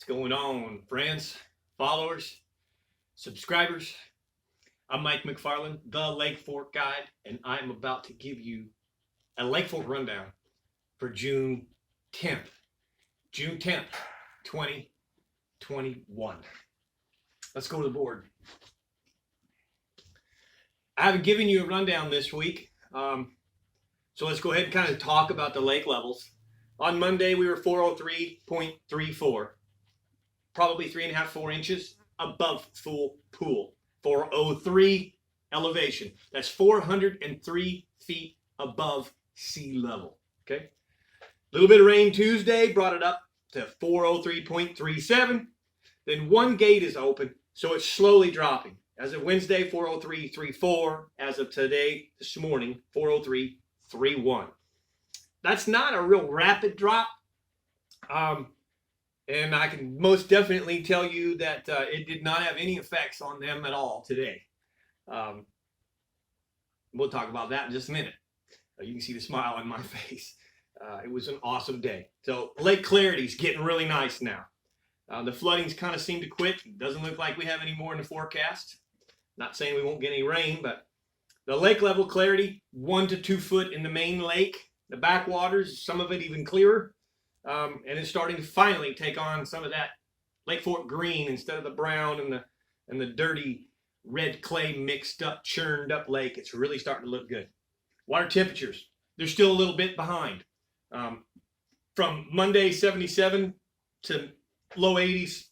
going on, friends, followers, subscribers? I'm Mike McFarland, the Lake Fork Guide, and I'm about to give you a Lake Fork rundown for June 10th. June 10th, 2021. Let's go to the board. I haven't given you a rundown this week, so let's go ahead and kind of talk about the lake levels. On Monday, we were 403.34, probably 3.5, 4 inches above full pool. 403 elevation. That's 403 feet above sea level. Okay. A little bit of rain Tuesday brought it up to 403.37. Then one gate is open, so it's slowly dropping. As of Wednesday, 403.34. As of today, this morning, 403.31. That's not a real rapid drop. And I can most definitely tell you that it did not have any effects on them at all today. We'll talk about that in just a minute. You can see the smile on my face. It was an awesome day. So lake clarity is getting really nice now. The floodings kind of seem to quit. It doesn't look like we have any more in the forecast. Not saying we won't get any rain, but the lake level clarity, 1 to 2 foot in the main lake. The backwaters, some of it even clearer. And it's starting to finally take on some of that Lake Fork green instead of the brown and the dirty red clay mixed up, churned up lake. It's really starting to look good. Water temperatures, they're still a little bit behind. From Monday 77 to low 80s,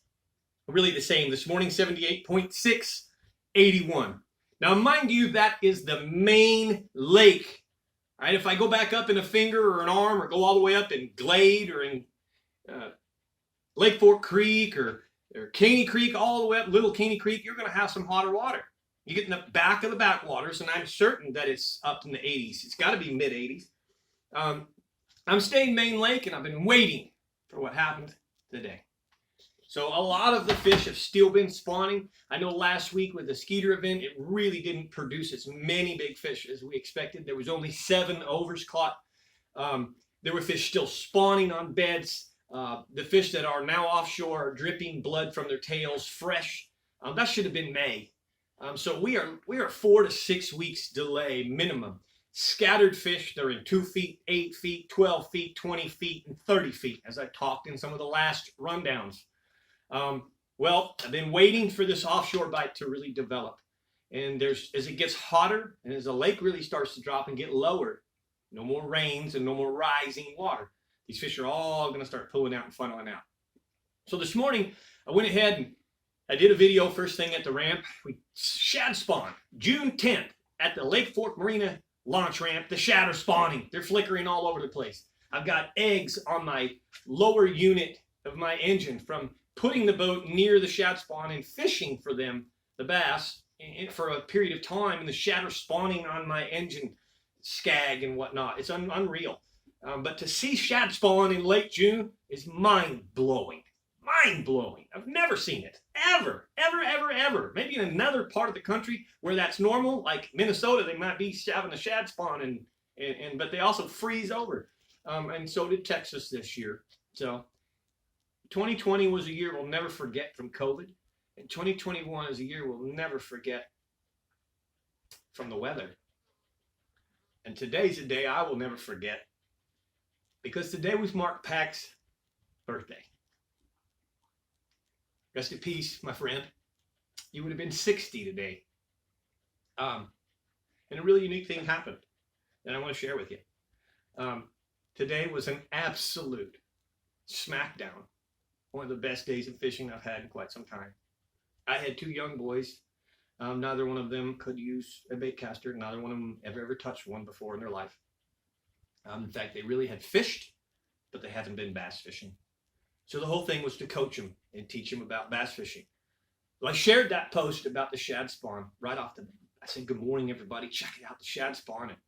really the same. This morning 78.6, 81. Now mind you, that is the main lake. All right, if I go back up in a finger or an arm or go all the way up in Glade or in Lake Fork Creek or Caney Creek, all the way up Little Caney Creek, you're going to have some hotter water. You get in the back of the backwaters, and I'm certain that it's up in the 80s. It's got to be mid 80s. I'm staying main lake, and I've been waiting for what happened today. So a lot of the fish have still been spawning. I know last week with the Skeeter event, it really didn't produce as many big fish as we expected. There was only 7 overs caught. There were fish still spawning on beds. The fish that are now offshore are dripping blood from their tails, fresh. That should have been May. So we are 4 to 6 weeks delay minimum. Scattered fish, they're in 2 feet, 8 feet, 12 feet, 20 feet, and 30 feet, as I talked in some of the last rundowns. Well, I've been waiting for this offshore bite to really develop. And as it gets hotter and as the lake really starts to drop and get lower, no more rains and no more rising water, these fish are all going to start pulling out and funneling out. So this morning, I went ahead and I did a video first thing at the ramp. We shad spawn June 10th at the Lake Fork Marina launch ramp. The shad are spawning. They're flickering all over the place. I've got eggs on my lower unit of my engine from putting the boat near the shad spawn and fishing for them, the bass, for a period of time, and the shad are spawning on my engine skag and whatnot. It's unreal. But to see shad spawn in late June is mind-blowing. Mind-blowing. I've never seen it. Ever. Ever, ever, ever. Maybe in another part of the country where that's normal, like Minnesota, they might be having a shad spawn, but they also freeze over. And so did Texas this year. So 2020 was a year we'll never forget from COVID, and 2021 is a year we'll never forget from the weather. And today's a day I will never forget, because today was Mark Pack's birthday. Rest in peace, my friend. You would have been 60 today. And a really unique thing happened that I want to share with you. Today was an absolute smackdown. One of the best days of fishing I've had in quite some time. I had 2 young boys. Neither one of them could use a bait caster. Neither one of them ever touched one before in their life. In fact, they really had fished, but they haven't been bass fishing. So the whole thing was to coach them and teach them about bass fishing. Well, I shared that post about the shad spawn right off I said, good morning, everybody. Check it out, the shad spawn. And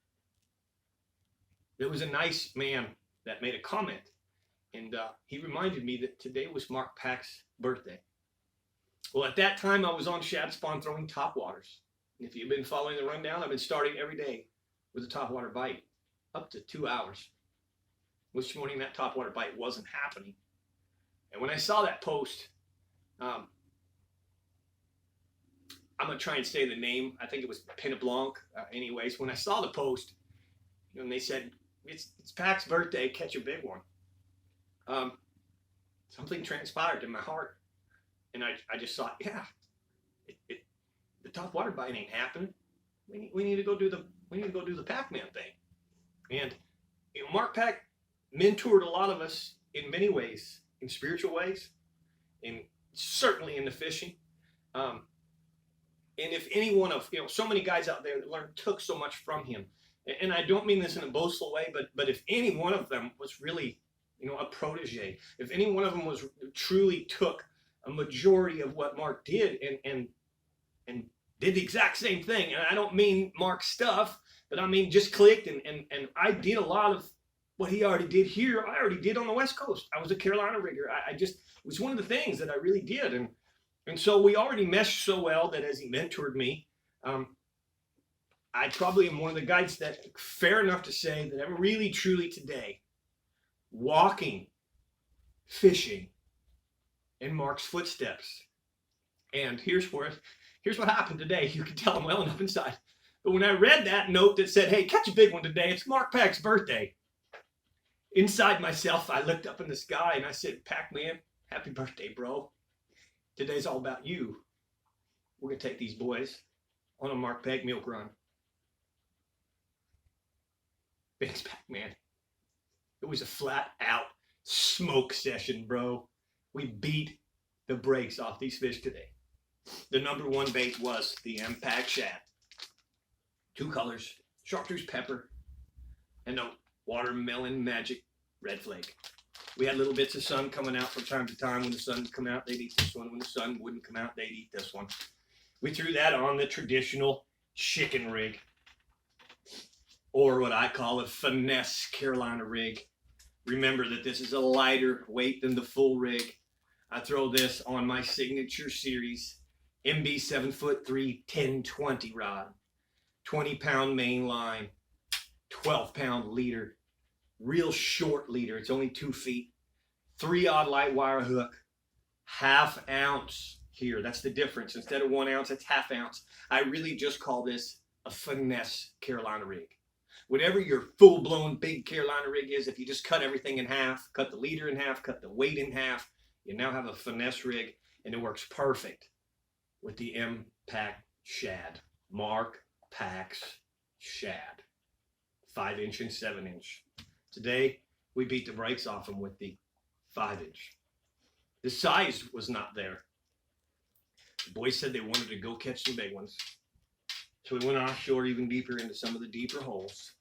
there was a nice man that made a comment. And he reminded me that today was Mark Pack's birthday. Well, at that time, I was on shad spawn throwing topwaters. And if you've been following the rundown, I've been starting every day with a topwater bite, up to 2 hours. Which morning that topwater bite wasn't happening. And when I saw that post, I'm going to try and say the name. I think it was Pinna Blanc. Anyways, when I saw the post, and they said, it's Pac's birthday, catch a big one. Something transpired in my heart. And I just thought, yeah, the top water bite ain't happening. We need to go do the Pac-Man thing. And Mark Pac mentored a lot of us in many ways, in spiritual ways, and certainly in the fishing. And if any one of, so many guys out there that took so much from him, and I don't mean this in a boastful way, but if any one of them was really, a protege, if any one of them was truly took a majority of what Mark did and did the exact same thing, and I don't mean Mark's stuff, but I mean just clicked, and I did a lot of what he already did here. I already did on the West Coast. I was a Carolina rigger. It was one of the things that I really did, and so we already meshed so well that as he mentored me, I probably am one of the guys that, fair enough to say, that I'm really truly today walking, fishing in Mark's footsteps. And here's what happened today. You can tell I'm well enough inside. But when I read that note that said, hey, catch a big one today, it's Mark Pac's birthday. Inside myself, I looked up in the sky and I said, Pac Man, happy birthday, bro. Today's all about you. We're going to take these boys on a Mark Pac milk run. Thanks, Pac Man. It was a flat out smoke session, bro. We beat the brakes off these fish today. The number one bait was the Pac shad. 2 colors, chartreuse pepper, and a watermelon magic red flake. We had little bits of sun coming out from time to time. When the sun would come out, they'd eat this one. When the sun wouldn't come out, they'd eat this one. We threw that on the traditional chicken rig, or what I call a finesse Carolina rig. Remember that this is a lighter weight than the full rig. I throw this on my signature series MB 7'3" 1020 rod, 20-pound main line, 12-pound leader, real short leader. It's only 2 feet, 3-aught light wire hook, 1/2 ounce here. That's the difference. Instead of 1 ounce, it's 1/2 ounce. I really just call this a finesse Carolina rig. Whatever your full-blown big Carolina rig is, if you just cut everything in half, cut the leader in half, cut the weight in half, you now have a finesse rig, and it works perfect with the Pac shad. Mark Pac's shad. 5-inch and 7-inch. Today, we beat the brakes off them with the 5-inch. The size was not there. The boys said they wanted to go catch some big ones. So we went offshore even deeper into some of the deeper holes.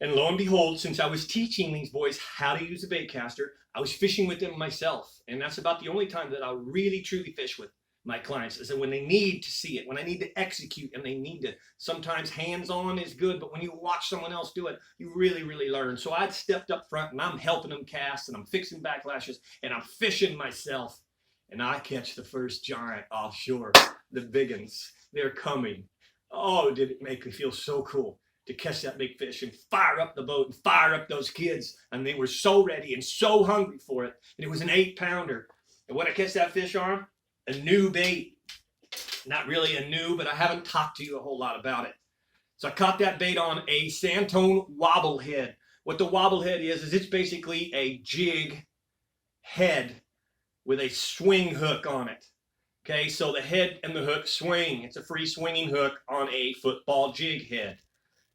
And lo and behold, since I was teaching these boys how to use a bait caster, I was fishing with them myself. And that's about the only time that I really truly fish with my clients, is that when they need to see it, when I need to execute, and they need to, sometimes hands-on is good, but when you watch someone else do it, you really, really learn. So I'd stepped up front and I'm helping them cast, and I'm fixing backlashes, and I'm fishing myself. And I catch the first giant offshore, the big uns. They're coming. Oh, did it make me feel so cool to catch that big fish and fire up the boat and fire up those kids. And they were so ready and so hungry for it. And it was an 8-pounder. And what I catch that fish on? A new bait. Not really a new, but I haven't talked to you a whole lot about it. So I caught that bait on a Santone wobblehead. What the wobblehead is it's basically a jig head with a swing hook on it. Okay, so the head and the hook swing. It's a free swinging hook on a football jig head.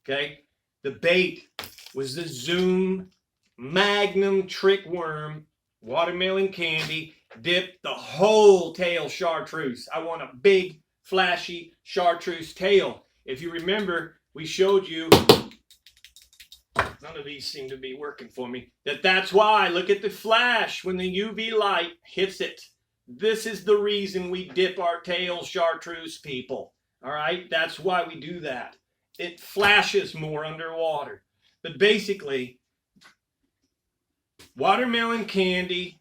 Okay, the bait was the Zoom Magnum Trick Worm Watermelon Candy. Dipped the whole tail chartreuse. I want a big, flashy chartreuse tail. If you remember, we showed you, none of these seem to be working for me, that's why. Look at the flash when the UV light hits it. This is the reason we dip our tail chartreuse, people. All right, that's why we do that. It flashes more underwater. But basically, watermelon candy,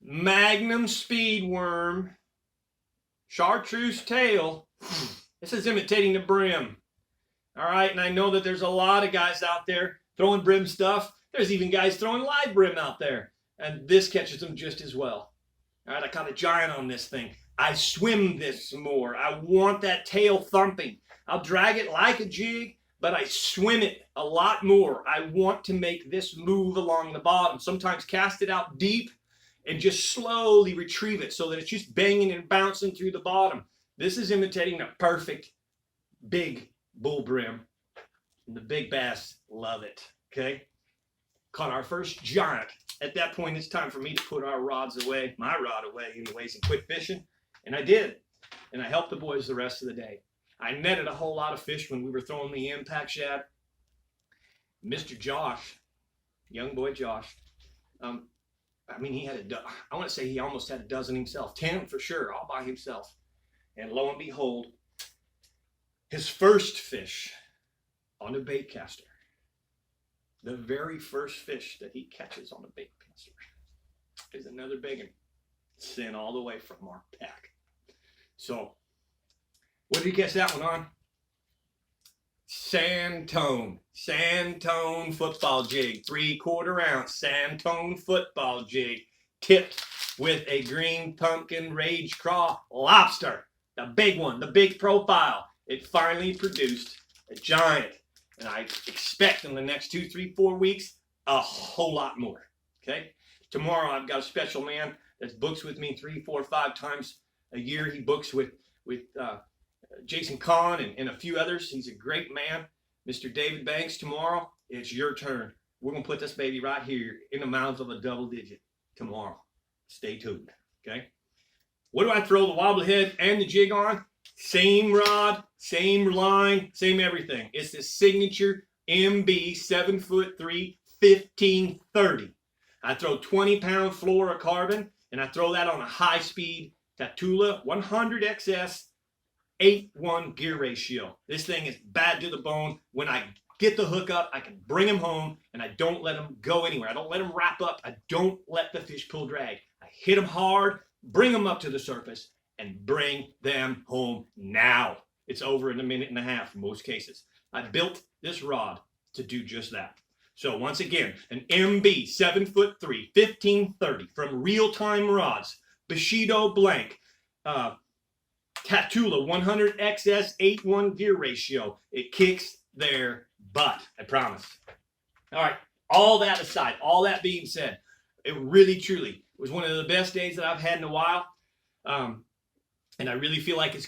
Magnum speed worm, chartreuse tail. This is imitating the brim. All right, and I know that there's a lot of guys out there throwing brim stuff. There's even guys throwing live brim out there. and this catches them just as well. All right, I caught a giant on this thing. I swim this more. I want that tail thumping. I'll drag it like a jig, but I swim it a lot more. I want to make this move along the bottom. Sometimes cast it out deep and just slowly retrieve it so that it's just banging and bouncing through the bottom. This is imitating the perfect big bull brim. And the big bass love it, okay? Caught our first giant. At that point, it's time for me to put our rods away, my rod away anyways, and quit fishing. And I did. And I helped the boys the rest of the day. I netted a whole lot of fish when we were throwing the impact shad. Mr. Josh, young boy Josh, I mean, he had I want to say he almost had a dozen himself, 10 for sure, all by himself. And lo and behold, his first fish on a bait caster, the very first fish that he catches on a bait caster, is another big one, sent all the way from our pack. So, what did you catch that one on? Sandtone football jig, 3/4 ounce Sandtone football jig, tipped with a green pumpkin rage craw lobster, the big one, the big profile. It finally produced a giant, and I expect in the next 2, 3, 4 weeks a whole lot more. Okay, tomorrow I've got a special man that books with me 3, 4, 5 times a year. He books with Jason Kahn and a few others. He's a great man. Mr. David Banks, tomorrow, it's your turn. We're going to put this baby right here in the mouth of a double digit tomorrow. Stay tuned, okay? What do I throw the wobble head and the jig on? Same rod, same line, same everything. It's the signature MB 7'3", 1530. I throw 20-pound fluorocarbon, and I throw that on a high-speed Tatula 100 XS 8:1 gear ratio. This thing is bad to the bone. When I get the hook up, I can bring him home, and I don't let him go anywhere. I don't let him wrap up. I don't let the fish pull drag. I hit them hard, bring them up to the surface, and bring them home now. It's over in a minute and a half in most cases. I built this rod to do just that. So once again, an MB 7'3", 1530 from Real Time Rods, Bushido Blank, Tatula 100 XS 8:1 gear ratio. It kicks their butt, I promise. All right, all that aside, all that being said, it really, truly was one of the best days that I've had in a while. And I really feel like it's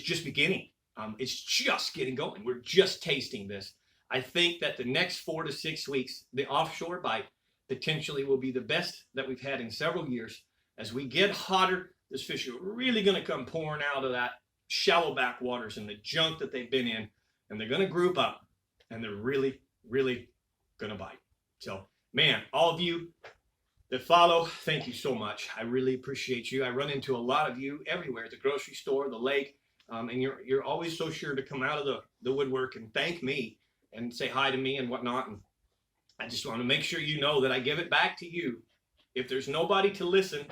just beginning. It's just getting going. We're just tasting this. I think that the next 4 to 6 weeks, the offshore bite potentially will be the best that we've had in several years. As we get hotter, this fish are really going to come pouring out of that shallow backwaters and the junk that they've been in, and they're going to group up, and they're really, really going to bite. So, man, all of you that follow, thank you so much. I really appreciate you. I run into a lot of you everywhere, at the grocery store, the lake, and you're always so sure to come out of the woodwork and thank me and say hi to me and whatnot. And I just want to make sure you know that I give it back to you. If there's nobody to listen,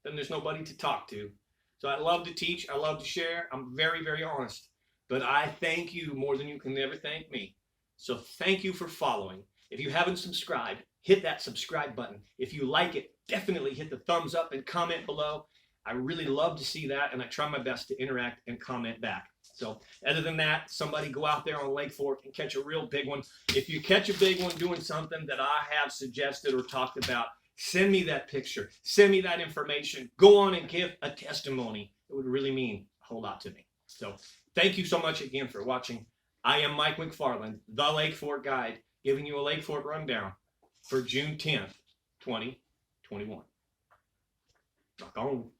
then there's nobody to talk to. So I love to teach. I love to share. I'm very, very honest. But I thank you more than you can ever thank me. So thank you for following. If you haven't subscribed, hit that subscribe button. If you like it, definitely hit the thumbs up and comment below. I really love to see that, and I try my best to interact and comment back. So other than that, somebody go out there on Lake Fork and catch a real big one. If you catch a big one doing something that I have suggested or talked about, send me that picture. Send me that information. Go on and give a testimony. It would really mean a whole lot to me. So thank you so much again for watching. I am Mike McFarland, the Lake Fork Guide, giving you a Lake Fork rundown for June 10th, 2021. Rock on.